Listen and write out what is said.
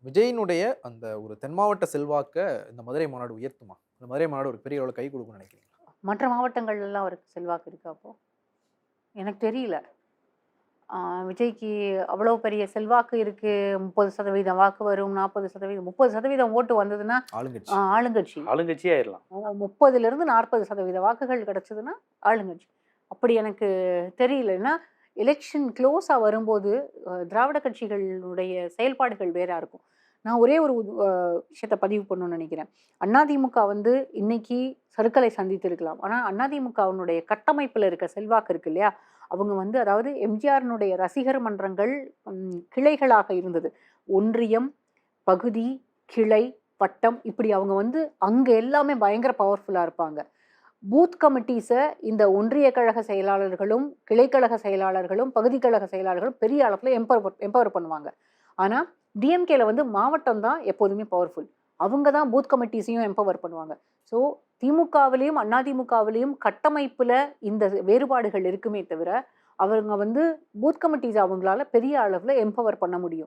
விஜயினுடைய அந்த ஒரு தென் மாவட்ட செல்வாக்க இந்த மதுரை மாநாடு உயர்த்துமா? இந்த மதுரை மாநாடு ஒரு பெரிய அளவுல கை குடுக்கும்னு நினைக்கிறீங்களா? மற்ற மாவட்டங்கள்லலாம் அவருக்கு செல்வாக்கு இருக்கா அப்போ? எனக்கு தெரியல. ஆ விஜய்க்கு அவ்வளோ பெரிய செல்வாக்கு இருக்கு. 30% வாக்கு வரும், 40% 30% ஓட்டு வந்ததுன்னா, ஆளுங்கட்சி. ஆளுங்கட்சி. ஆளுங்கட்சியே ஆயிரலாம். 30லிருந்து 40% வாக்குகள் கிடைச்சதுன்னா, ஆளுங்கட்சி. அப்படி எனக்கு தெரியல. ஏன்னா, எலெக்ஷன் க்ளோஸா வரும்போது, திராவிட கட்சிகளுடைய செயல்பாடுகள் வேறா இருக்கும். நான் ஒரே ஒரு விஷயத்த பதிவு பண்ணணும்னு நெனைக்கிறேன். அதிமுக வந்து இன்னைக்கு சறுக்கலை சந்தித்திருக்கலாம். ஆனா, அதிமுகவினுடைய கட்டமைப்புல இருக்க செல்வாக்கு இருக்கு இல்லையா? அவங்க வந்து அதாவது எம்ஜிஆரினுடைய ரசிகர் மன்றங்கள் கிளைகளாக இருந்தது. ஒன்றியம், பகுதி, கிளை, வட்டம் இப்படி அவங்க வந்து அங்க எல்லாமே பயங்கர பவர்ஃபுல்லா இருப்பாங்க. பூத் கமிட்டீஸ இந்த ஒன்றிய கழக செயலாளர்களும், கிளைக்கழக செயலாளர்களும், பகுதி கழக செயலாளர்களும் பெரிய அளவுல எம்பவர் பண்ணுவாங்க. ஆனா, டிஎம்கேல வந்து மாவட்டம் தான் எப்போதுமே பவர்ஃபுல். அவங்க தான் பூத் கமிட்டீஸையும் எம்பவர் பண்ணுவாங்க. ஸோ, திமுகவிலயும், அதிமுகவிலயும் கட்டமைப்புல இந்த வேறுபாடுகள் இருக்குமே தவிர, அவங்க வந்து பூத் கமிட்டீஸ் அவங்களால பெரிய அளவுல எம்பவர் பண்ண முடியும்.